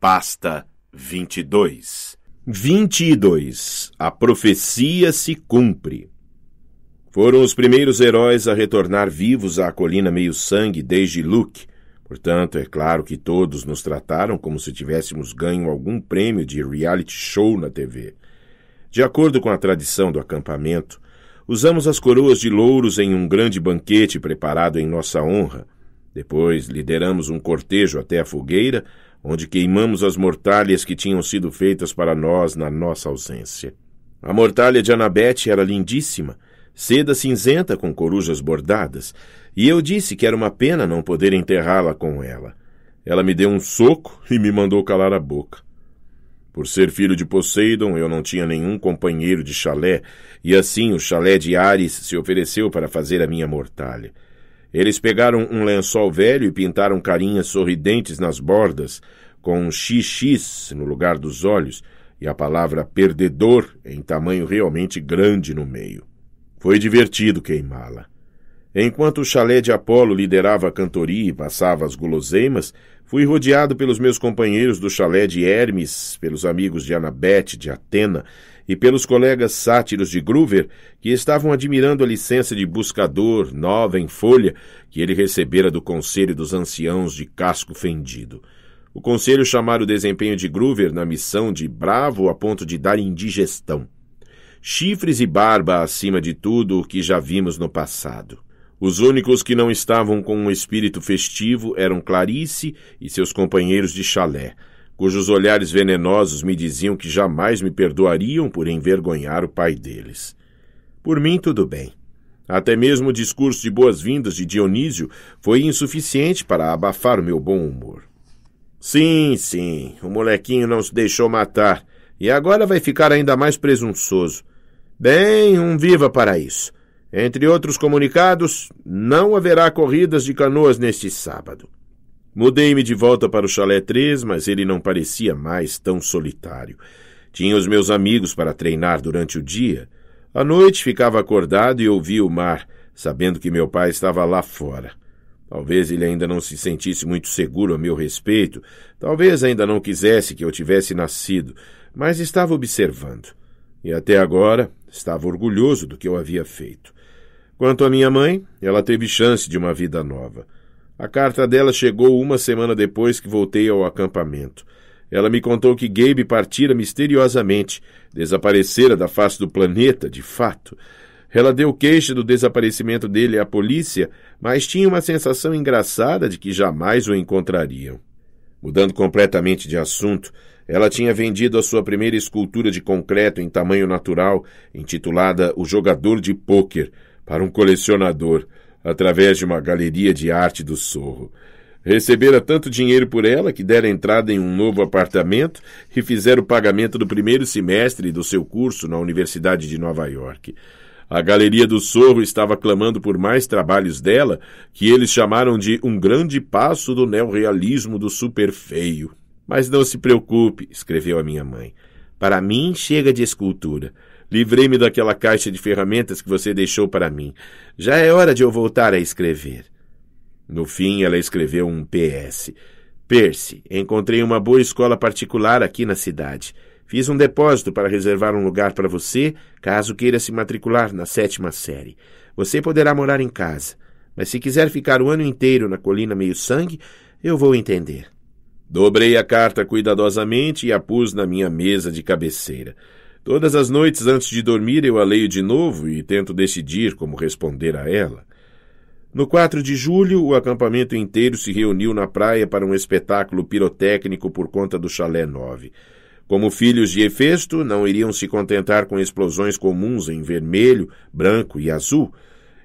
Pasta 22. 22. A profecia se cumpre. Foram os primeiros heróis a retornar vivos à colina meio-sangue desde Luke. Portanto, é claro que todos nos trataram como se tivéssemos ganho algum prêmio de reality show na TV. De acordo com a tradição do acampamento, usamos as coroas de louros em um grande banquete preparado em nossa honra. Depois, lideramos um cortejo até a fogueira, onde queimamos as mortalhas que tinham sido feitas para nós na nossa ausência. A mortalha de Annabeth era lindíssima, seda cinzenta com corujas bordadas, e eu disse que era uma pena não poder enterrá-la com ela. Ela me deu um soco e me mandou calar a boca. Por ser filho de Poseidon, eu não tinha nenhum companheiro de chalé, e assim o chalé de Ares se ofereceu para fazer a minha mortalha. Eles pegaram um lençol velho e pintaram carinhas sorridentes nas bordas, com um XX no lugar dos olhos, e a palavra perdedor em tamanho realmente grande no meio. Foi divertido queimá-la. Enquanto o chalé de Apolo liderava a cantoria e passava as guloseimas, fui rodeado pelos meus companheiros do chalé de Hermes, pelos amigos de Annabeth, de Atena, e pelos colegas sátiros de Groover, que estavam admirando a licença de buscador, nova em folha, que ele recebera do Conselho dos Anciãos de Casco Fendido. O Conselho chamara o desempenho de Groover na missão de bravo a ponto de dar indigestão. Chifres e barba acima de tudo o que já vimos no passado. Os únicos que não estavam com um espírito festivo eram Clarice e seus companheiros de chalé, cujos olhares venenosos me diziam que jamais me perdoariam por envergonhar o pai deles. Por mim, tudo bem. Até mesmo o discurso de boas-vindas de Dionísio foi insuficiente para abafar o meu bom humor. Sim, o molequinho não se deixou matar, e agora vai ficar ainda mais presunçoso. Bem, um viva para isso. Entre outros comunicados, não haverá corridas de canoas neste sábado. Mudei-me de volta para o chalé 3, mas ele não parecia mais tão solitário. Tinha os meus amigos para treinar durante o dia. À noite ficava acordado e ouvia o mar, sabendo que meu pai estava lá fora. Talvez ele ainda não se sentisse muito seguro a meu respeito, talvez ainda não quisesse que eu tivesse nascido, mas estava observando. E até agora estava orgulhoso do que eu havia feito. Quanto à minha mãe, ela teve chance de uma vida nova. A carta dela chegou uma semana depois que voltei ao acampamento. Ela me contou que Gabe partira misteriosamente, desaparecera da face do planeta, de fato. Ela deu queixa do desaparecimento dele à polícia, mas tinha uma sensação engraçada de que jamais o encontrariam. Mudando completamente de assunto, ela tinha vendido a sua primeira escultura de concreto em tamanho natural, intitulada O Jogador de Pôquer, para um colecionador, através de uma galeria de arte do Sorro. Recebera tanto dinheiro por ela que dera entrada em um novo apartamento e fizera o pagamento do primeiro semestre do seu curso na Universidade de Nova York. A Galeria do Sorro estava clamando por mais trabalhos dela, que eles chamaram de um grande passo do neorrealismo do superfeio. Mas não se preocupe, escreveu a minha mãe. Para mim, chega de escultura. Livrei-me daquela caixa de ferramentas que você deixou para mim. Já é hora de eu voltar a escrever. No fim, ela escreveu um PS. Percy, encontrei uma boa escola particular aqui na cidade. Fiz um depósito para reservar um lugar para você, caso queira se matricular na 7ª série. Você poderá morar em casa, mas se quiser ficar o ano inteiro na colina meio-sangue, eu vou entender. Dobrei a carta cuidadosamente e a pus na minha mesa de cabeceira. Todas as noites antes de dormir eu a leio de novo e tento decidir como responder a ela. No 4 de julho, o acampamento inteiro se reuniu na praia para um espetáculo pirotécnico por conta do chalé 9. Como filhos de Hefesto, não iriam se contentar com explosões comuns em vermelho, branco e azul.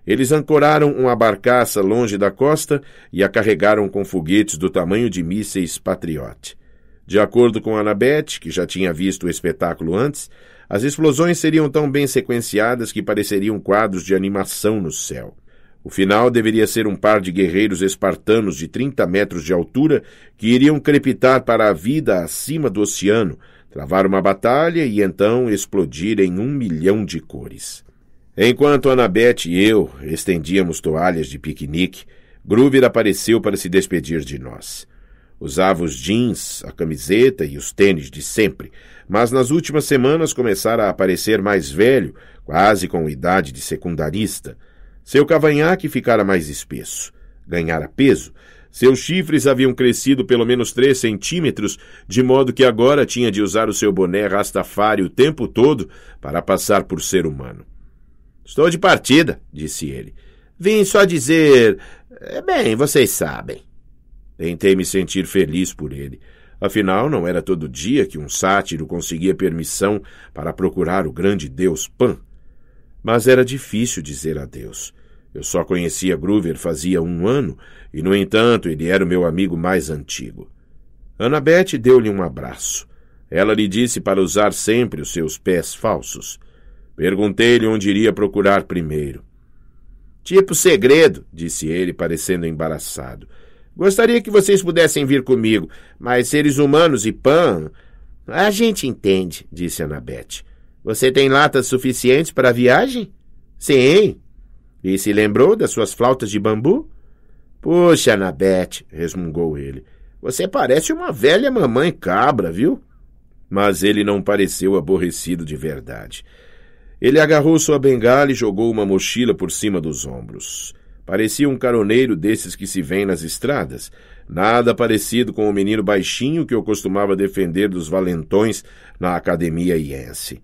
Eles ancoraram uma barcaça longe da costa e a carregaram com foguetes do tamanho de mísseis Patriot. De acordo com Annabeth, que já tinha visto o espetáculo antes, as explosões seriam tão bem sequenciadas que pareceriam quadros de animação no céu. O final deveria ser um par de guerreiros espartanos de 30 metros de altura que iriam crepitar para a vida acima do oceano, travar uma batalha e então explodir em 1 milhão de cores. Enquanto Annabeth e eu estendíamos toalhas de piquenique, Groover apareceu para se despedir de nós. Usava os jeans, a camiseta e os tênis de sempre, mas nas últimas semanas começara a aparecer mais velho, quase com idade de secundarista. Seu cavanhaque ficara mais espesso. Ganhara peso. Seus chifres haviam crescido pelo menos 3 centímetros, de modo que agora tinha de usar o seu boné Rastafari o tempo todo para passar por ser humano. Estou de partida, disse ele. Vim só dizer... Bem, vocês sabem. Tentei me sentir feliz por ele. Afinal, não era todo dia que um sátiro conseguia permissão para procurar o grande deus Pan. Mas era difícil dizer adeus. Eu só conhecia Groover fazia 1 ano e, no entanto, ele era o meu amigo mais antigo. Annabeth deu-lhe um abraço. Ela lhe disse para usar sempre os seus pés falsos. Perguntei-lhe onde iria procurar primeiro. Tipo segredo, disse ele, parecendo embaraçado. Gostaria que vocês pudessem vir comigo, mas seres humanos e Pan... A gente entende, disse Annabeth. Você tem latas suficientes para a viagem? Sim. E se lembrou das suas flautas de bambu? Puxa, Annabeth, resmungou ele. Você parece uma velha mamãe cabra, viu? Mas ele não pareceu aborrecido de verdade. Ele agarrou sua bengala e jogou uma mochila por cima dos ombros. Parecia um caroneiro desses que se vêem nas estradas, nada parecido com o menino baixinho que eu costumava defender dos valentões na academia iense.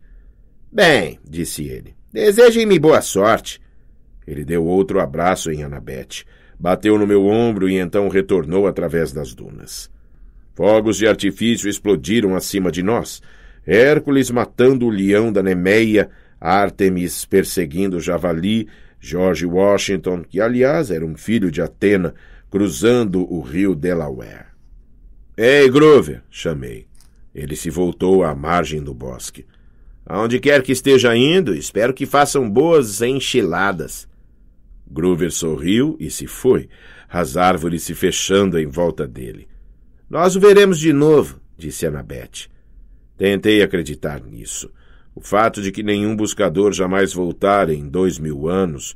Bem, disse ele, desejem-me boa sorte. Ele deu outro abraço em Annabeth, bateu no meu ombro e então retornou através das dunas. Fogos de artifício explodiram acima de nós, Hércules matando o leão da Nemeia, Ártemis perseguindo o javali, George Washington, que aliás era um filho de Atena, cruzando o rio Delaware. Ei, Groover, chamei. Ele se voltou à margem do bosque. Aonde quer que esteja indo, espero que façam boas enchiladas. Groover sorriu e se foi, as árvores se fechando em volta dele. Nós o veremos de novo, disse Annabeth. Tentei acreditar nisso. O fato de que nenhum buscador jamais voltara em 2000 anos...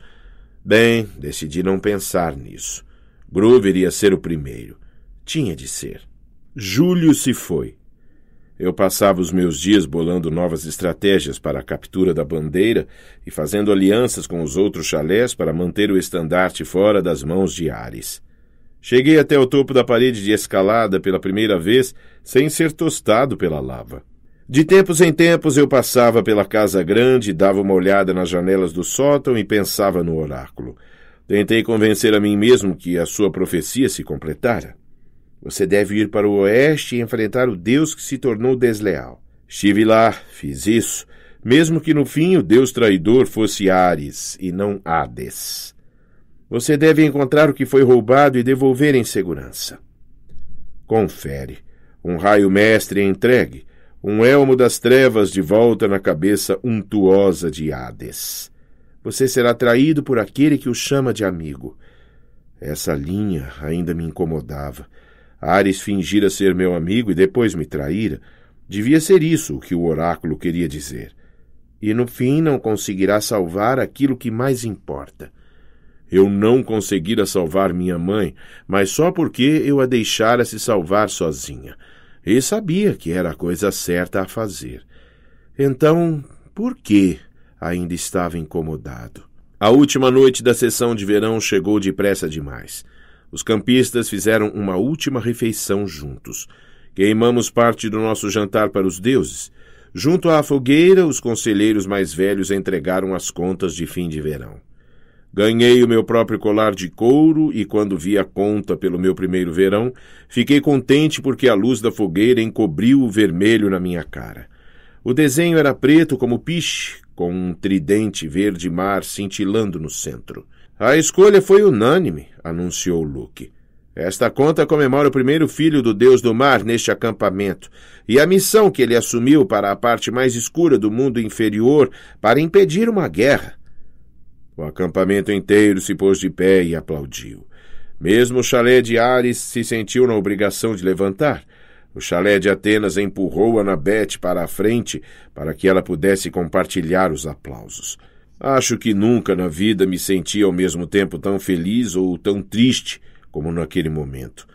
Bem, decidi não pensar nisso. Groover iria ser o primeiro. Tinha de ser. Julho se foi. Eu passava os meus dias bolando novas estratégias para a captura da bandeira e fazendo alianças com os outros chalés para manter o estandarte fora das mãos de Ares. Cheguei até o topo da parede de escalada pela primeira vez sem ser tostado pela lava. De tempos em tempos eu passava pela casa grande, dava uma olhada nas janelas do sótão e pensava no oráculo. Tentei convencer a mim mesmo que a sua profecia se completara. Você deve ir para o oeste e enfrentar o Deus que se tornou desleal. Estive lá, fiz isso, mesmo que no fim o Deus traidor fosse Ares e não Hades. Você deve encontrar o que foi roubado e devolver em segurança. Confere. Um raio mestre entregue. Um elmo das trevas de volta na cabeça untuosa de Hades. Você será traído por aquele que o chama de amigo. Essa linha ainda me incomodava. Ares fingira ser meu amigo e depois me traíra. Devia ser isso o que o oráculo queria dizer. E no fim não conseguirá salvar aquilo que mais importa. Eu não conseguira salvar minha mãe, mas só porque eu a deixara se salvar sozinha. E sabia que era a coisa certa a fazer. Então, por que ainda estava incomodado? A última noite da sessão de verão chegou depressa demais. Os campistas fizeram uma última refeição juntos. Queimamos parte do nosso jantar para os deuses. Junto à fogueira, os conselheiros mais velhos entregaram as contas de fim de verão. Ganhei o meu próprio colar de couro e, quando vi a conta pelo meu primeiro verão, fiquei contente porque a luz da fogueira encobriu o vermelho na minha cara. O desenho era preto como piche, com um tridente verde-mar cintilando no centro. A escolha foi unânime, anunciou Luke. Esta conta comemora o primeiro filho do deus do mar neste acampamento e a missão que ele assumiu para a parte mais escura do mundo inferior para impedir uma guerra. O acampamento inteiro se pôs de pé e aplaudiu. Mesmo o chalé de Ares se sentiu na obrigação de levantar. O chalé de Atenas empurrou Annabeth para a frente para que ela pudesse compartilhar os aplausos. Acho que nunca na vida me senti ao mesmo tempo tão feliz ou tão triste como naquele momento.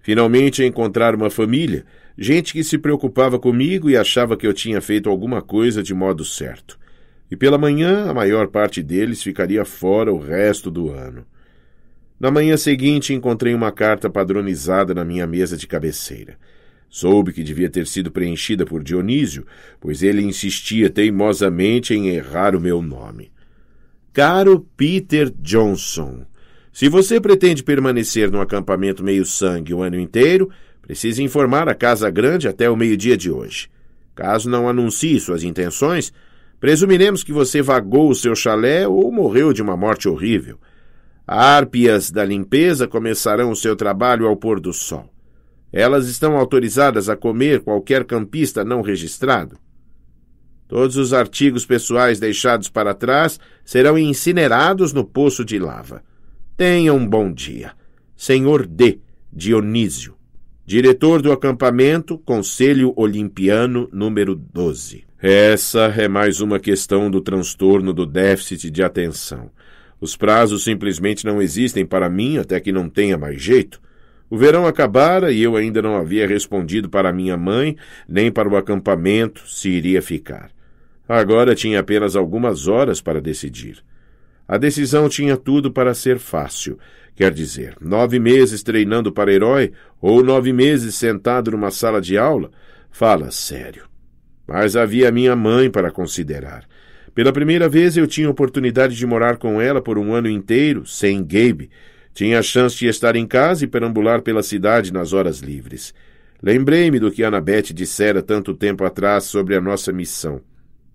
Finalmente encontrar uma família, gente que se preocupava comigo e achava que eu tinha feito alguma coisa de modo certo. E pela manhã, a maior parte deles ficaria fora o resto do ano. Na manhã seguinte, encontrei uma carta padronizada na minha mesa de cabeceira. Soube que devia ter sido preenchida por Dionísio, pois ele insistia teimosamente em errar o meu nome. Caro Peter Johnson, se você pretende permanecer no acampamento meio-sangue o ano inteiro, precisa informar a Casa Grande até o meio-dia de hoje. Caso não anuncie suas intenções, presumiremos que você vagou o seu chalé ou morreu de uma morte horrível. Harpias da limpeza começarão o seu trabalho ao pôr do sol. Elas estão autorizadas a comer qualquer campista não registrado. Todos os artigos pessoais deixados para trás serão incinerados no poço de lava. Tenha um bom dia. Senhor D. Dionísio, diretor do acampamento, Conselho Olimpiano, número 12. Essa é mais uma questão do transtorno do déficit de atenção. Os prazos simplesmente não existem para mim até que não tenha mais jeito. O verão acabara e eu ainda não havia respondido para minha mãe, nem para o acampamento, se iria ficar. Agora tinha apenas algumas horas para decidir. A decisão tinha tudo para ser fácil. Quer dizer, 9 meses treinando para herói ou 9 meses sentado numa sala de aula? Fala sério. Mas havia minha mãe para considerar. Pela primeira vez eu tinha oportunidade de morar com ela por um ano inteiro, sem Gabe. Tinha a chance de estar em casa e perambular pela cidade nas horas livres. Lembrei-me do que Annabeth dissera tanto tempo atrás sobre a nossa missão.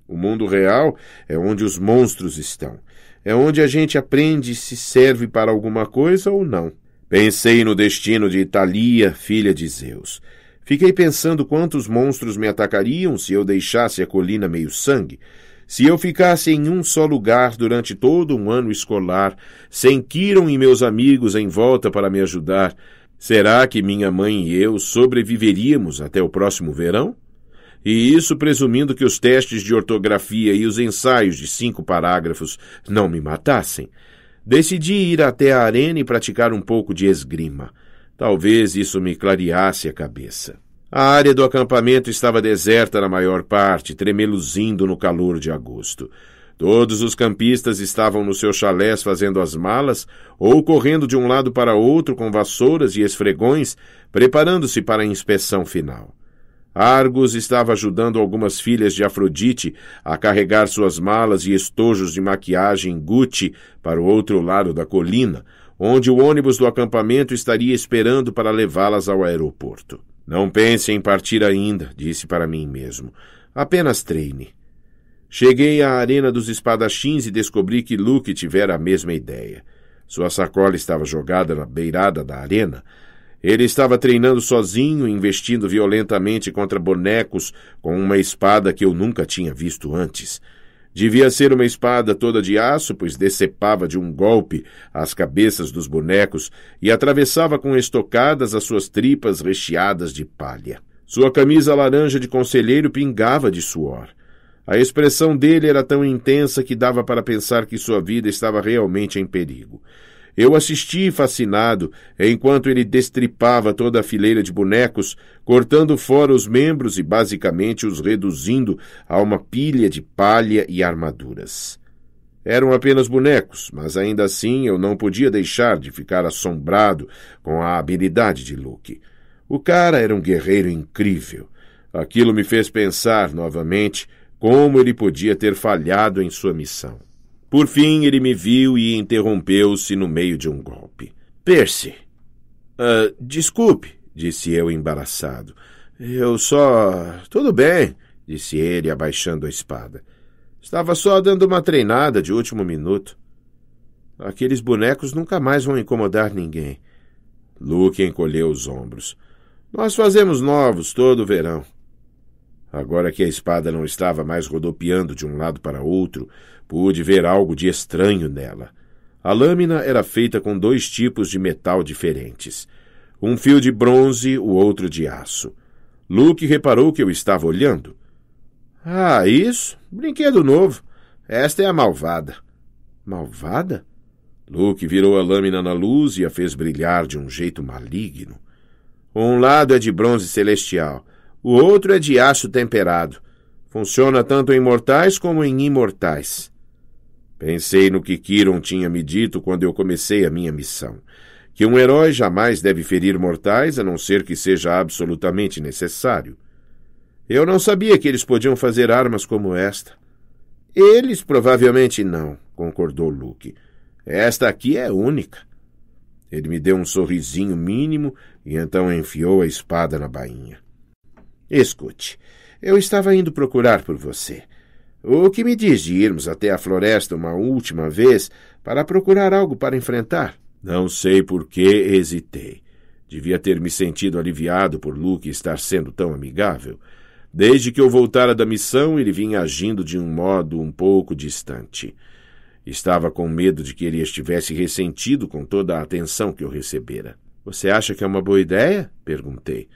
O mundo real é onde os monstros estão. É onde a gente aprende se serve para alguma coisa ou não. Pensei no destino de Thalia, filha de Zeus. Fiquei pensando quantos monstros me atacariam se eu deixasse a colina meio-sangue. Se eu ficasse em um só lugar durante todo um ano escolar, sem Kiron e meus amigos em volta para me ajudar, será que minha mãe e eu sobreviveríamos até o próximo verão? E isso presumindo que os testes de ortografia e os ensaios de 5 parágrafos não me matassem. Decidi ir até a arena e praticar um pouco de esgrima. Talvez isso me clareasse a cabeça. A área do acampamento estava deserta na maior parte, tremeluzindo no calor de agosto. Todos os campistas estavam nos seus chalés fazendo as malas ou correndo de um lado para outro com vassouras e esfregões, preparando-se para a inspeção final. Argos estava ajudando algumas filhas de Afrodite a carregar suas malas e estojos de maquiagem Gucci para o outro lado da colina, onde o ônibus do acampamento estaria esperando para levá-las ao aeroporto. Não pense em partir ainda, disse para mim mesmo. Apenas treine. Cheguei à arena dos espadachins e descobri que Luke tivera a mesma ideia. Sua sacola estava jogada na beirada da arena. Ele estava treinando sozinho, investindo violentamente contra bonecos com uma espada que eu nunca tinha visto antes. Devia ser uma espada toda de aço, pois decepava de um golpe as cabeças dos bonecos e atravessava com estocadas as suas tripas recheadas de palha. Sua camisa laranja de conselheiro pingava de suor. A expressão dele era tão intensa que dava para pensar que sua vida estava realmente em perigo. Eu assisti fascinado, enquanto ele destripava toda a fileira de bonecos, cortando fora os membros e basicamente os reduzindo a uma pilha de palha e armaduras. Eram apenas bonecos, mas ainda assim eu não podia deixar de ficar assombrado com a habilidade de Luke. O cara era um guerreiro incrível. Aquilo me fez pensar novamente como ele podia ter falhado em sua missão. Por fim, ele me viu e interrompeu-se no meio de um golpe. Percy. Desculpe, disse eu embaraçado. Eu só... Tudo bem, disse ele abaixando a espada. Estava só dando uma treinada de último minuto. Aqueles bonecos nunca mais vão incomodar ninguém. Luke encolheu os ombros. Nós fazemos novos todo o verão. Agora que a espada não estava mais rodopiando de um lado para outro, pude ver algo de estranho nela. A lâmina era feita com 2 tipos de metal diferentes. Um fio de bronze, o outro de aço. Luke reparou que eu estava olhando. Ah, isso? Brinquedo novo. Esta é a malvada. Malvada? Luke virou a lâmina na luz e a fez brilhar de um jeito maligno. Um lado é de bronze celestial, o outro é de aço temperado. Funciona tanto em mortais como em imortais. Pensei no que Kiron tinha me dito quando eu comecei a minha missão, que um herói jamais deve ferir mortais a não ser que seja absolutamente necessário. Eu não sabia que eles podiam fazer armas como esta. Eles provavelmente não, concordou Luke. Esta aqui é única. Ele me deu um sorrisinho mínimo e então enfiou a espada na bainha. Escute, eu estava indo procurar por você. O que me diz de irmos até a floresta uma última vez para procurar algo para enfrentar? Não sei por que hesitei. Devia ter me sentido aliviado por Luke estar sendo tão amigável. Desde que eu voltara da missão, ele vinha agindo de um modo um pouco distante. Estava com medo de que ele estivesse ressentido com toda a atenção que eu recebera. Você acha que é uma boa ideia? Perguntei.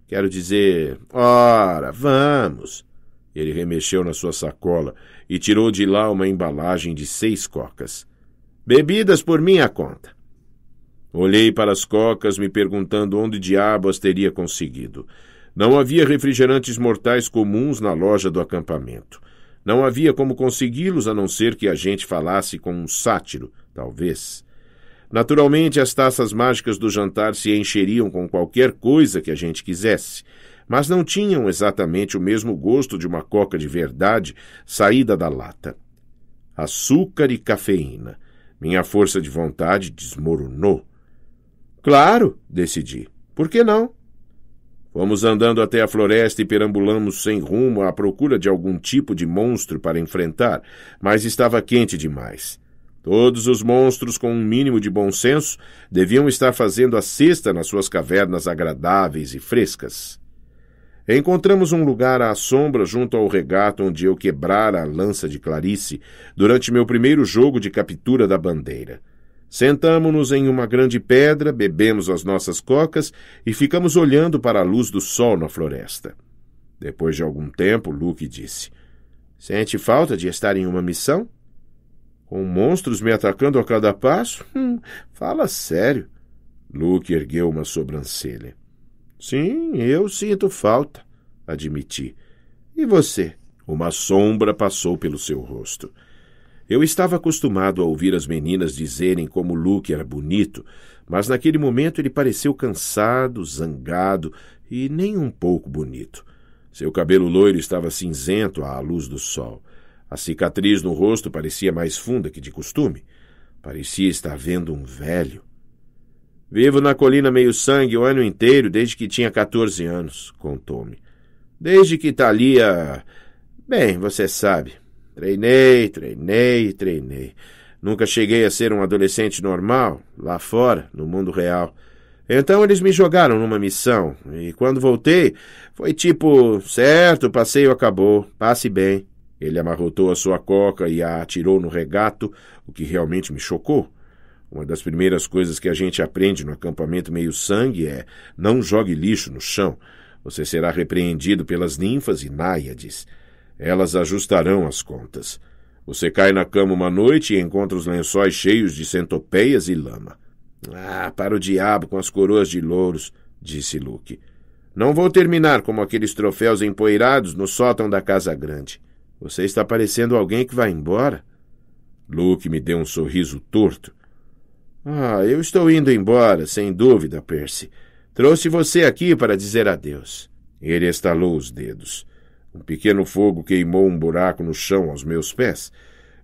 Quero dizer, ora, vamos. Ele remexeu na sua sacola e tirou de lá uma embalagem de 6 cocas. Bebidas por minha conta. Olhei para as cocas, me perguntando onde diabo as teria conseguido. Não havia refrigerantes mortais comuns na loja do acampamento. Não havia como consegui-los a não ser que a gente falasse com um sátiro, talvez. Naturalmente, as taças mágicas do jantar se encheriam com qualquer coisa que a gente quisesse, mas não tinham exatamente o mesmo gosto de uma coca de verdade saída da lata. Açúcar e cafeína. Minha força de vontade desmoronou. Claro, decidi. Por que não? Fomos andando até a floresta e perambulamos sem rumo à procura de algum tipo de monstro para enfrentar, mas estava quente demais. Todos os monstros com um mínimo de bom senso deviam estar fazendo a siesta nas suas cavernas agradáveis e frescas. Encontramos um lugar à sombra junto ao regato onde eu quebrara a lança de Clarice durante meu primeiro jogo de captura da bandeira. Sentamo-nos em uma grande pedra, bebemos as nossas cocas e ficamos olhando para a luz do sol na floresta. Depois de algum tempo, Luke disse, Sente falta de estar em uma missão? Com monstros me atacando a cada passo? Fala sério. Luke ergueu uma sobrancelha. Sim, eu sinto falta, admiti. E você? Uma sombra passou pelo seu rosto. Eu estava acostumado a ouvir as meninas dizerem como Luke era bonito, mas naquele momento ele pareceu cansado, zangado e nem um pouco bonito. Seu cabelo loiro estava cinzento à luz do sol. A cicatriz no rosto parecia mais funda que de costume. Parecia estar vendo um velho. Vivo na colina meio-sangue o ano inteiro, desde que tinha 14 anos, contou-me. Desde que Thalia... Bem, você sabe. Treinei. Nunca cheguei a ser um adolescente normal, lá fora, no mundo real. Então eles me jogaram numa missão, e quando voltei, foi tipo, certo, o passeio acabou, passe bem. Ele amarrotou a sua coca e a atirou no regato, o que realmente me chocou. Uma das primeiras coisas que a gente aprende no acampamento meio-sangue é não jogue lixo no chão. Você será repreendido pelas ninfas e náiades. Elas ajustarão as contas. Você cai na cama uma noite e encontra os lençóis cheios de centopeias e lama. Ah, para o diabo com as coroas de louros, disse Luke. Não vou terminar como aqueles troféus empoeirados no sótão da casa grande. Você está parecendo alguém que vai embora? Luke me deu um sorriso torto. Ah, eu estou indo embora, sem dúvida, Percy. Trouxe você aqui para dizer adeus. Ele estalou os dedos. Um pequeno fogo queimou um buraco no chão aos meus pés.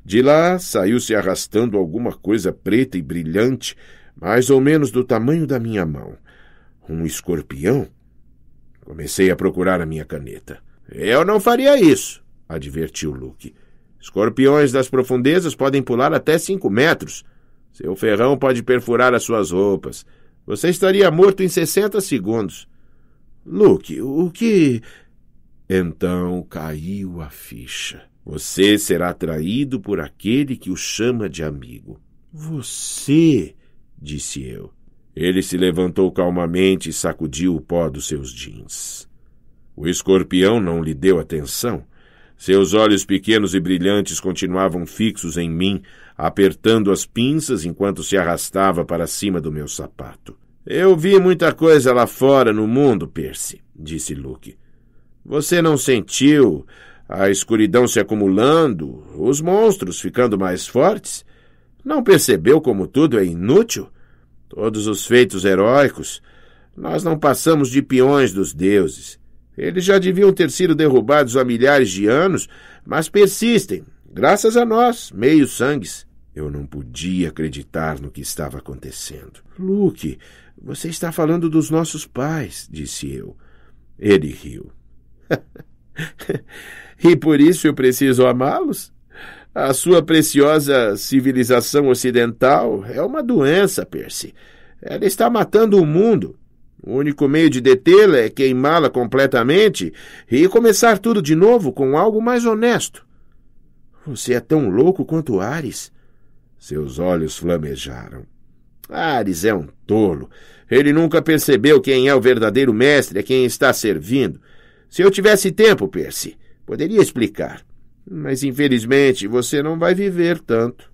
De lá saiu-se arrastando alguma coisa preta e brilhante, mais ou menos do tamanho da minha mão. Um escorpião? Comecei a procurar a minha caneta. Eu não faria isso, advertiu Luke. Escorpiões das profundezas podem pular até 5 metros. Seu ferrão pode perfurar as suas roupas. Você estaria morto em 60 segundos. Luke, o que... Então caiu a ficha. Você será traído por aquele que o chama de amigo. Você, disse eu. Ele se levantou calmamente e sacudiu o pó dos seus jeans. O escorpião não lhe deu atenção. Seus olhos pequenos e brilhantes continuavam fixos em mim, apertando as pinças enquanto se arrastava para cima do meu sapato. Eu vi muita coisa lá fora no mundo, Percy, disse Luke. Você não sentiu a escuridão se acumulando, os monstros ficando mais fortes? Não percebeu como tudo é inútil? Todos os feitos heróicos, nós não passamos de peões dos deuses. Eles já deviam ter sido derrubados há milhares de anos, mas persistem, graças a nós, meios-sangues. Eu não podia acreditar no que estava acontecendo. Luke, você está falando dos nossos pais, disse eu. Ele riu. E por isso eu preciso amá-los? A sua preciosa civilização ocidental é uma doença, Percy. Ela está matando o mundo. O único meio de detê-la é queimá-la completamente e começar tudo de novo com algo mais honesto. Você é tão louco quanto Ares. Seus olhos flamejaram. Ares é um tolo. Ele nunca percebeu quem é o verdadeiro mestre, a quem está servindo. Se eu tivesse tempo, Percy, poderia explicar. Mas, infelizmente, você não vai viver tanto.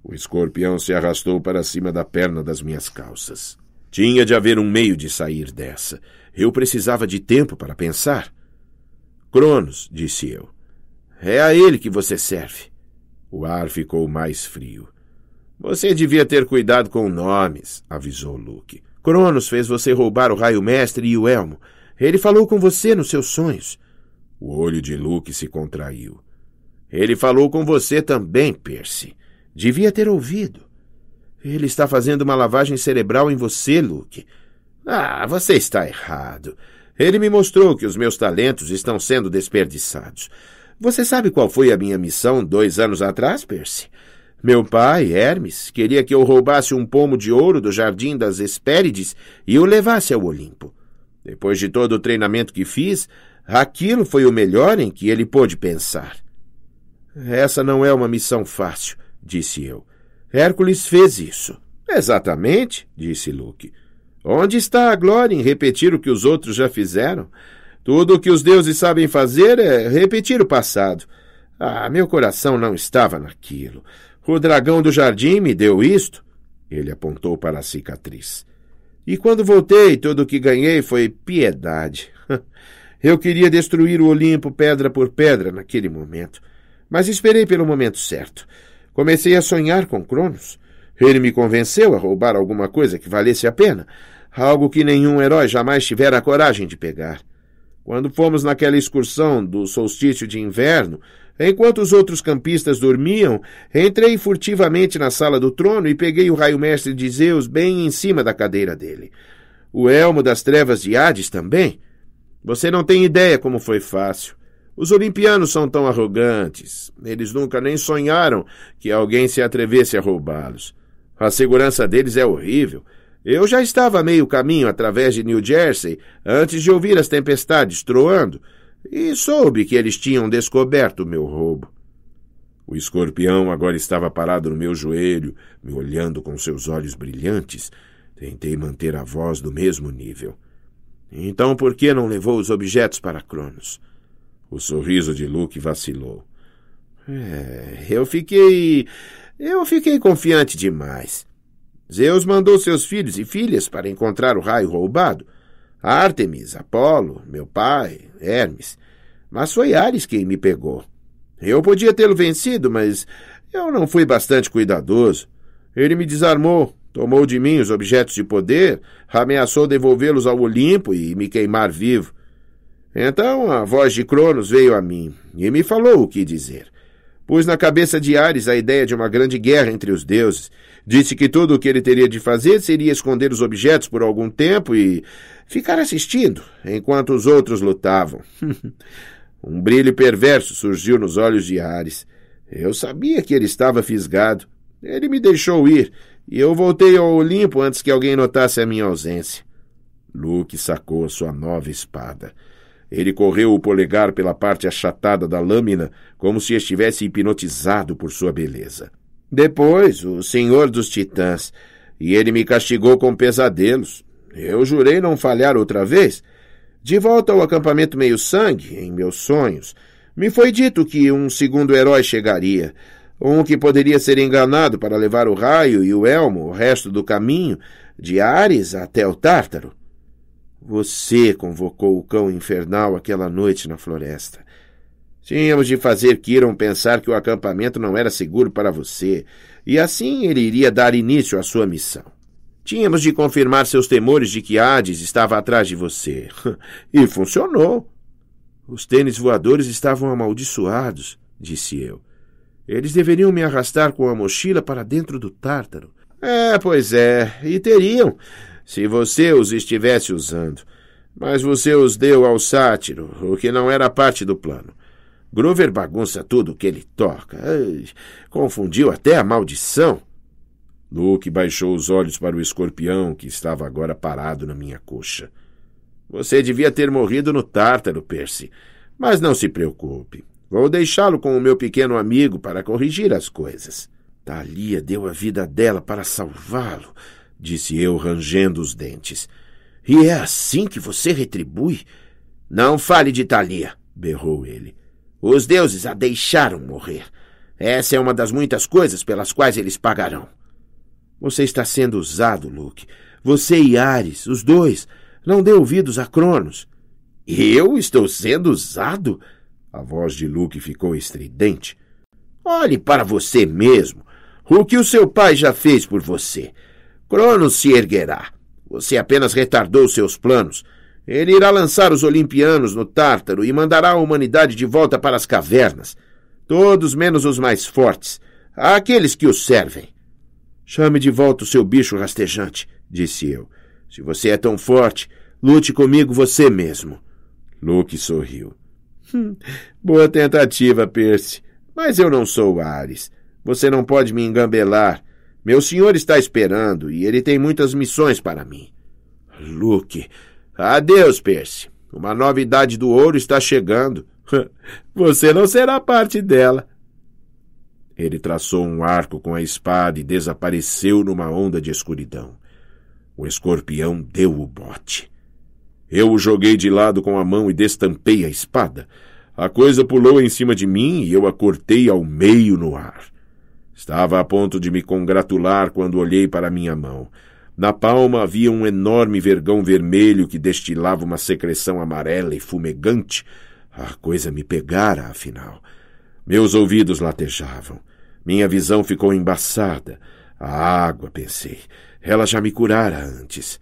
O escorpião se arrastou para cima da perna das minhas calças. Tinha de haver um meio de sair dessa. Eu precisava de tempo para pensar. Cronos, disse eu. É a ele que você serve. O ar ficou mais frio. Você devia ter cuidado com nomes, avisou Luke. Cronos fez você roubar o raio mestre e o elmo. Ele falou com você nos seus sonhos. O olho de Luke se contraiu. Ele falou com você também, Percy. Devia ter ouvido. Ele está fazendo uma lavagem cerebral em você, Luke. Ah, você está errado. Ele me mostrou que os meus talentos estão sendo desperdiçados. Você sabe qual foi a minha missão 2 anos atrás, Percy? Meu pai, Hermes, queria que eu roubasse um pomo de ouro do jardim das Hespérides e o levasse ao Olimpo. Depois de todo o treinamento que fiz, aquilo foi o melhor em que ele pôde pensar. Essa não é uma missão fácil, disse eu. Hércules fez isso. Exatamente, disse Luke. Onde está a glória em repetir o que os outros já fizeram? Tudo o que os deuses sabem fazer é repetir o passado. Ah, meu coração não estava naquilo. O dragão do jardim me deu isto. Ele apontou para a cicatriz. E quando voltei, tudo o que ganhei foi piedade. Eu queria destruir o Olimpo pedra por pedra naquele momento, mas esperei pelo momento certo. Comecei a sonhar com Cronos. Ele me convenceu a roubar alguma coisa que valesse a pena, algo que nenhum herói jamais tivera a coragem de pegar. Quando fomos naquela excursão do solstício de inverno, enquanto os outros campistas dormiam, entrei furtivamente na sala do trono e peguei o raio-mestre de Zeus bem em cima da cadeira dele. O elmo das trevas de Hades também. Você não tem ideia como foi fácil. Os olimpianos são tão arrogantes. Eles nunca nem sonharam que alguém se atrevesse a roubá-los. A segurança deles é horrível. Eu já estava a meio caminho através de New Jersey antes de ouvir as tempestades troando e soube que eles tinham descoberto o meu roubo. O escorpião agora estava parado no meu joelho, me olhando com seus olhos brilhantes. Tentei manter a voz do mesmo nível. Então por que não levou os objetos para Cronos? O sorriso de Luke vacilou. Eu fiquei confiante demais. Zeus mandou seus filhos e filhas para encontrar o raio roubado. Ártemis, Apolo, meu pai, Hermes. Mas foi Ares quem me pegou. Eu podia tê-lo vencido, mas eu não fui bastante cuidadoso. Ele me desarmou, tomou de mim os objetos de poder, ameaçou devolvê-los ao Olimpo e me queimar vivo. Então a voz de Cronos veio a mim e me falou o que dizer. Pus na cabeça de Ares a ideia de uma grande guerra entre os deuses. Disse que tudo o que ele teria de fazer seria esconder os objetos por algum tempo e ficar assistindo, enquanto os outros lutavam. Um brilho perverso surgiu nos olhos de Ares. Eu sabia que ele estava fisgado. Ele me deixou ir, e eu voltei ao Olimpo antes que alguém notasse a minha ausência. Luke sacou a sua nova espada. Ele correu o polegar pela parte achatada da lâmina, como se estivesse hipnotizado por sua beleza. Depois, o Senhor dos Titãs, e ele me castigou com pesadelos. Eu jurei não falhar outra vez. De volta ao acampamento meio-sangue, em meus sonhos, me foi dito que um segundo herói chegaria, um que poderia ser enganado para levar o raio e o elmo o resto do caminho, de Ares até o Tártaro. Você convocou o cão infernal aquela noite na floresta. Tínhamos de fazer Quirón pensar que o acampamento não era seguro para você, e assim ele iria dar início à sua missão. Tínhamos de confirmar seus temores de que Hades estava atrás de você. E funcionou. Os tênis voadores estavam amaldiçoados, disse eu. Eles deveriam me arrastar com a mochila para dentro do Tártaro. Pois é, e teriam, se você os estivesse usando. Mas você os deu ao sátiro, o que não era parte do plano. Groover bagunça tudo o que ele toca. Confundiu até a maldição. Luke baixou os olhos para o escorpião, que estava agora parado na minha coxa. Você devia ter morrido no Tártaro, Percy. Mas não se preocupe. Vou deixá-lo com o meu pequeno amigo para corrigir as coisas. Thalia deu a vida dela para salvá-lo, disse eu, rangendo os dentes. E é assim que você retribui? Não fale de Thalia, berrou ele. Os deuses a deixaram morrer. Essa é uma das muitas coisas pelas quais eles pagarão. Você está sendo usado, Luke. Você e Ares, os dois. Não dê ouvidos a Cronos. Eu estou sendo usado? A voz de Luke ficou estridente. Olhe para você mesmo. O que o seu pai já fez por você. Cronos se erguerá. Você apenas retardou seus planos. Ele irá lançar os Olimpianos no Tártaro e mandará a humanidade de volta para as cavernas. Todos menos os mais fortes. Aqueles que os servem. Chame de volta o seu bicho rastejante, disse eu. Se você é tão forte, lute comigo você mesmo. Luke sorriu. Boa tentativa, Percy. Mas eu não sou Ares. Você não pode me engambelar. Meu senhor está esperando e ele tem muitas missões para mim. Luke... Adeus, Percy. Uma nova idade do ouro está chegando. Você não será parte dela. Ele traçou um arco com a espada e desapareceu numa onda de escuridão. O escorpião deu o bote. Eu o joguei de lado com a mão e destampei a espada. A coisa pulou em cima de mim e eu a cortei ao meio no ar. Estava a ponto de me congratular quando olhei para minha mão. Na palma havia um enorme vergão vermelho que destilava uma secreção amarela e fumegante. A coisa me pegara, afinal. Meus ouvidos latejavam. Minha visão ficou embaçada. A água, pensei. Ela já me curara antes.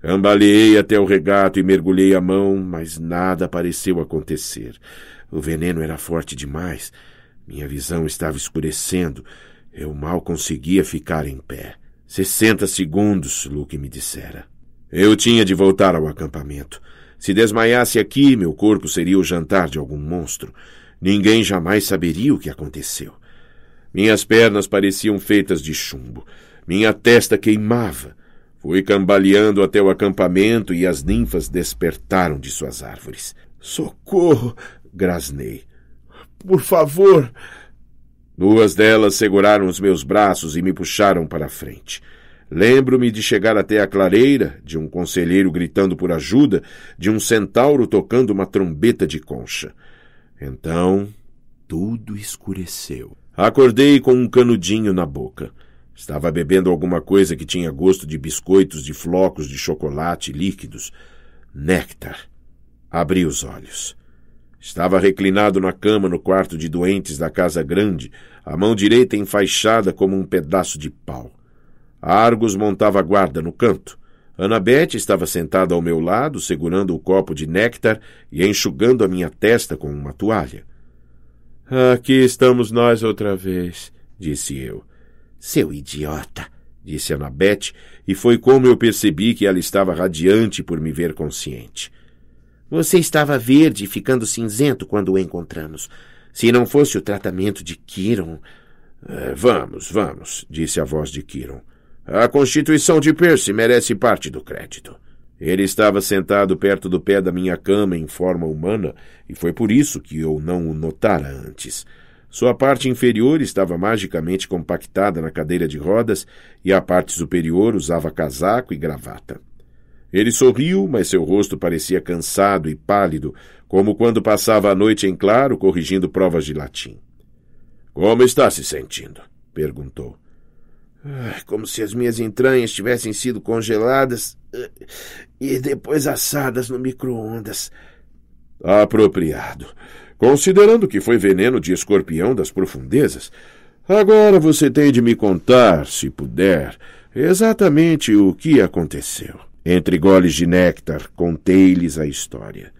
Cambaleei até o regato e mergulhei a mão, mas nada pareceu acontecer. O veneno era forte demais. Minha visão estava escurecendo. Eu mal conseguia ficar em pé. 60 segundos, Luke me dissera. Eu tinha de voltar ao acampamento. Se desmaiasse aqui, meu corpo seria o jantar de algum monstro. Ninguém jamais saberia o que aconteceu. Minhas pernas pareciam feitas de chumbo. Minha testa queimava. Fui cambaleando até o acampamento e as ninfas despertaram de suas árvores. Socorro! Grasnei. Por favor! 2 delas seguraram os meus braços e me puxaram para a frente. Lembro-me de chegar até a clareira, de um conselheiro gritando por ajuda, de um centauro tocando uma trombeta de concha. Então, tudo escureceu. Acordei com um canudinho na boca. Estava bebendo alguma coisa que tinha gosto de biscoitos de flocos de chocolate líquidos. Néctar. Abri os olhos. Estava reclinado na cama no quarto de doentes da casa grande, a mão direita enfaixada como um pedaço de pau. Argos montava guarda no canto. Annabeth estava sentada ao meu lado, segurando o copo de néctar e enxugando a minha testa com uma toalha. Aqui estamos nós outra vez, disse eu. Seu idiota, disse Annabeth, e foi como eu percebi que ela estava radiante por me ver consciente. Você estava verde e ficando cinzento quando o encontramos. Se não fosse o tratamento de Quirón... Vamos, disse a voz de Quirón. A constituição de Percy merece parte do crédito. Ele estava sentado perto do pé da minha cama em forma humana e foi por isso que eu não o notara antes. Sua parte inferior estava magicamente compactada na cadeira de rodas e a parte superior usava casaco e gravata. Ele sorriu, mas seu rosto parecia cansado e pálido, como quando passava a noite em claro corrigindo provas de latim. — Como está se sentindo? — perguntou. Como se as minhas entranhas tivessem sido congeladas e depois assadas no micro-ondas. Apropriado. Considerando que foi veneno de escorpião das profundezas, agora você tem de me contar, se puder, exatamente o que aconteceu. Entre goles de néctar, contei-lhes a história.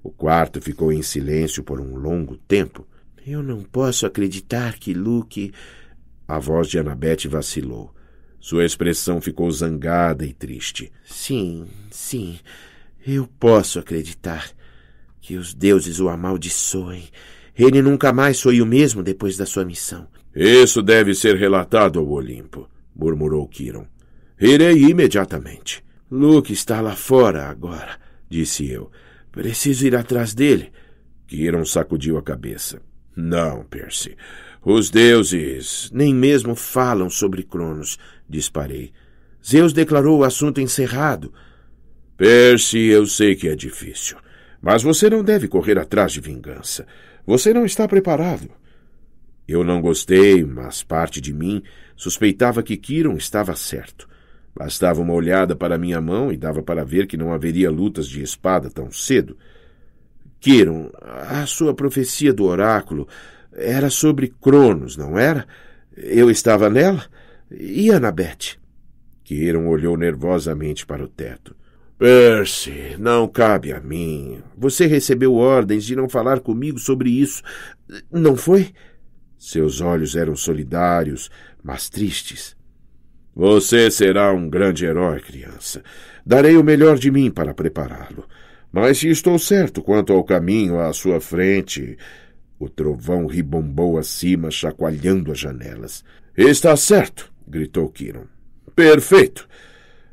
O quarto ficou em silêncio por um longo tempo. Eu não posso acreditar que Luke... A voz de Annabeth vacilou. Sua expressão ficou zangada e triste. Sim, eu posso acreditar. Que os deuses o amaldiçoem. Ele nunca mais foi o mesmo depois da sua missão. Isso deve ser relatado ao Olimpo, murmurou Quiron. Irei imediatamente. Luke está lá fora agora, disse eu. Preciso ir atrás dele. Quiron sacudiu a cabeça. Não, Percy. Os deuses nem mesmo falam sobre Cronos, disparei. Zeus declarou o assunto encerrado. Percy, eu sei que é difícil, mas você não deve correr atrás de vingança. Você não está preparado. Eu não gostei, mas parte de mim suspeitava que Quiron estava certo. Bastava uma olhada para minha mão e dava para ver que não haveria lutas de espada tão cedo. Quiron, a sua profecia do oráculo era sobre Cronos, não era? Eu estava nela? E Annabeth? Quiron olhou nervosamente para o teto. Percy, não cabe a mim. Você recebeu ordens de não falar comigo sobre isso, não foi? Seus olhos eram solidários, mas tristes. Você será um grande herói, criança. Darei o melhor de mim para prepará-lo. Mas se estou certo quanto ao caminho à sua frente... O trovão ribombou acima, chacoalhando as janelas. Está certo, gritou Quiron. Perfeito.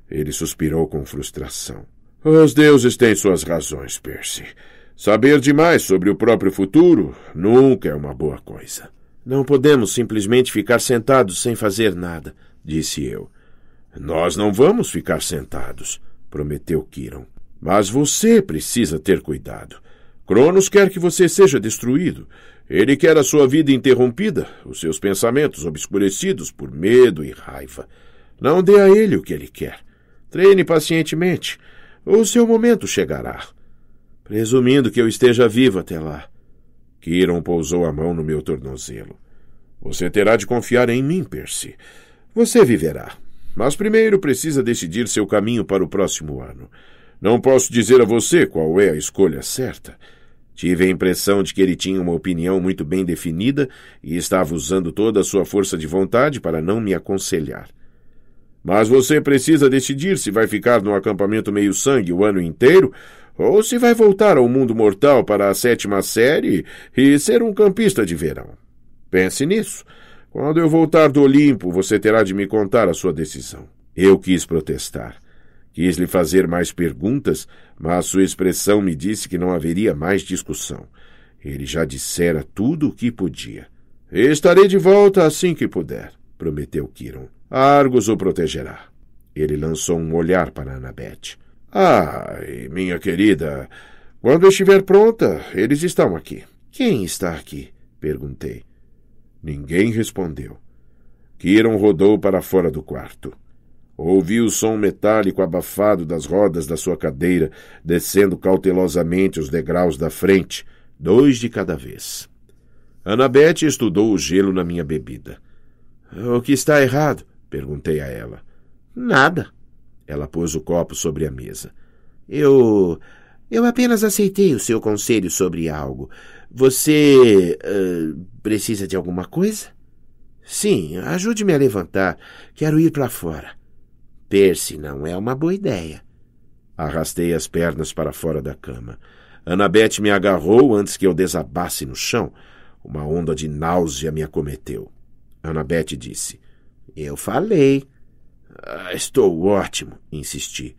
Ele suspirou com frustração. Os deuses têm suas razões, Percy. Saber demais sobre o próprio futuro nunca é uma boa coisa. Não podemos simplesmente ficar sentados sem fazer nada, disse eu. Nós não vamos ficar sentados, prometeu Quiron. Mas você precisa ter cuidado. Cronos quer que você seja destruído. Ele quer a sua vida interrompida, os seus pensamentos obscurecidos por medo e raiva. Não dê a ele o que ele quer. Treine pacientemente. O seu momento chegará. Presumindo que eu esteja vivo até lá. Quiron pousou a mão no meu tornozelo. Você terá de confiar em mim, Percy. Você viverá. Mas primeiro precisa decidir seu caminho para o próximo ano. Não posso dizer a você qual é a escolha certa. Tive a impressão de que ele tinha uma opinião muito bem definida e estava usando toda a sua força de vontade para não me aconselhar. Mas você precisa decidir se vai ficar no acampamento meio-sangue o ano inteiro ou se vai voltar ao mundo mortal para a 7ª série e ser um campista de verão. Pense nisso. Quando eu voltar do Olimpo, você terá de me contar a sua decisão. Eu quis protestar. Quis lhe fazer mais perguntas, mas sua expressão me disse que não haveria mais discussão. Ele já dissera tudo o que podia. Estarei de volta assim que puder, prometeu Quiron. Argos o protegerá. Ele lançou um olhar para Annabeth. Minha querida, quando estiver pronta, eles estão aqui. Quem está aqui? Perguntei. Ninguém respondeu. Quiron rodou para fora do quarto. Ouvi o som metálico abafado das rodas da sua cadeira, descendo cautelosamente os degraus da frente, 2 de cada vez. Annabeth estudou o gelo na minha bebida. O que está errado? Perguntei a ela. Nada. Ela pôs o copo sobre a mesa. Eu apenas aceitei o seu conselho sobre algo. Você precisa de alguma coisa? Sim, ajude-me a levantar. Quero ir para fora. Percy, não é uma boa ideia. Arrastei as pernas para fora da cama. Annabeth me agarrou antes que eu desabasse no chão. Uma onda de náusea me acometeu. Annabeth disse. Eu falei. Estou ótimo, insisti.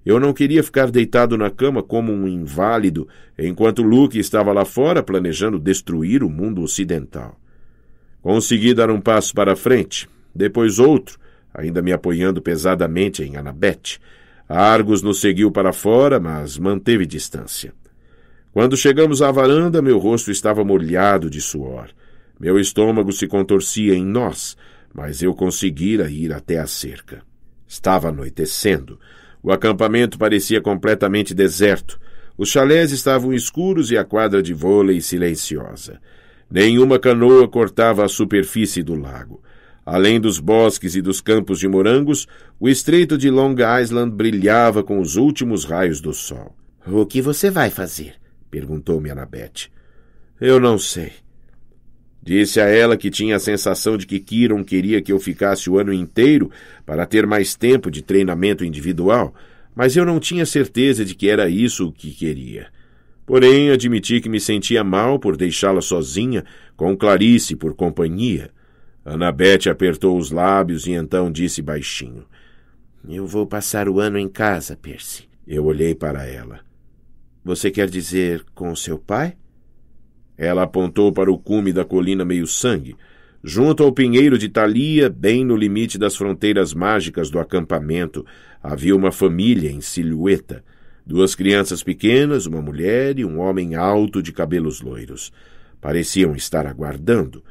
Eu não queria ficar deitado na cama como um inválido, enquanto Luke estava lá fora planejando destruir o mundo ocidental. Consegui dar um passo para frente, depois outro, ainda me apoiando pesadamente em Annabeth. Argos nos seguiu para fora, mas manteve distância. Quando chegamos à varanda, meu rosto estava molhado de suor. Meu estômago se contorcia em nós, mas eu conseguira ir até a cerca. Estava anoitecendo. O acampamento parecia completamente deserto. Os chalés estavam escuros e a quadra de vôlei silenciosa. Nenhuma canoa cortava a superfície do lago. Além dos bosques e dos campos de morangos, o estreito de Long Island brilhava com os últimos raios do sol. — O que você vai fazer? Perguntou-me Annabeth. — Eu não sei. Disse a ela que tinha a sensação de que Kiron queria que eu ficasse o ano inteiro para ter mais tempo de treinamento individual, mas eu não tinha certeza de que era isso o que queria. Porém, admiti que me sentia mal por deixá-la sozinha, com Clarice por companhia. Annabeth apertou os lábios e então disse baixinho: — Eu vou passar o ano em casa, Percy. Eu olhei para ela. — Você quer dizer com o seu pai? Ela apontou para o cume da colina meio-sangue, junto ao pinheiro de Thalia, bem no limite das fronteiras mágicas do acampamento. Havia uma família em silhueta. 2 crianças pequenas, uma mulher e um homem alto de cabelos loiros. Pareciam estar aguardando.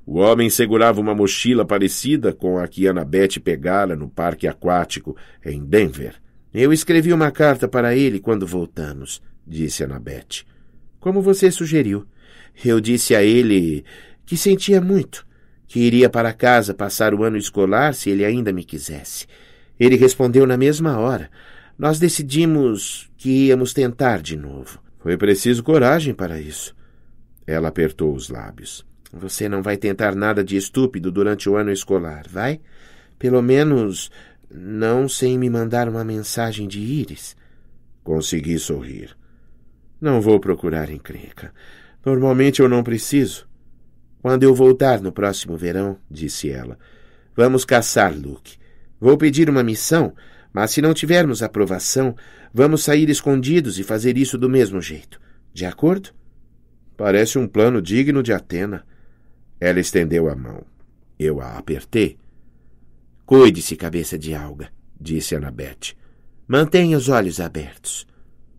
O homem segurava uma mochila parecida com a que Annabeth pegara no parque aquático em Denver. — Eu escrevi uma carta para ele quando voltamos, disse Annabeth. — Como você sugeriu. Eu disse a ele que sentia muito, que iria para casa passar o ano escolar se ele ainda me quisesse. Ele respondeu na mesma hora. Nós decidimos que íamos tentar de novo. Foi preciso coragem para isso. Ela apertou os lábios. Você não vai tentar nada de estúpido durante o ano escolar, vai? Pelo menos não sem me mandar uma mensagem de íris. Consegui sorrir. Não vou procurar encrenca. Normalmente eu não preciso. Quando eu voltar no próximo verão, disse ela, vamos caçar Luke. Vou pedir uma missão, mas se não tivermos aprovação, vamos sair escondidos e fazer isso do mesmo jeito. De acordo? Parece um plano digno de Atena. Ela estendeu a mão. Eu a apertei. Cuide-se, cabeça de alga, disse Annabeth. Mantenha os olhos abertos.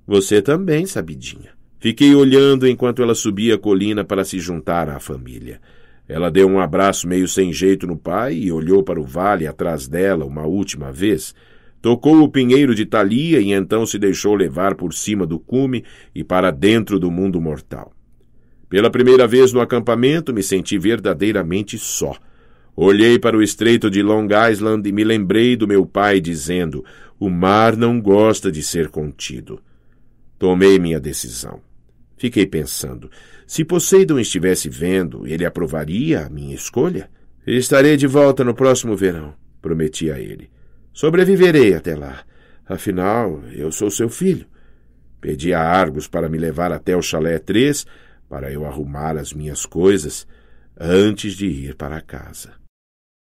Você também, sabidinha. Fiquei olhando enquanto ela subia a colina para se juntar à família. Ela deu um abraço meio sem jeito no pai e olhou para o vale atrás dela uma última vez. Tocou o pinheiro de Thalia e então se deixou levar por cima do cume e para dentro do mundo mortal. Pela primeira vez no acampamento, me senti verdadeiramente só. Olhei para o estreito de Long Island e me lembrei do meu pai dizendo: o mar não gosta de ser contido. Tomei minha decisão. Fiquei pensando, se Poseidon estivesse vendo, ele aprovaria a minha escolha? Estarei de volta no próximo verão, prometi a ele. Sobreviverei até lá. Afinal, eu sou seu filho. Pedi a Argos para me levar até o chalé 3, para eu arrumar as minhas coisas antes de ir para casa.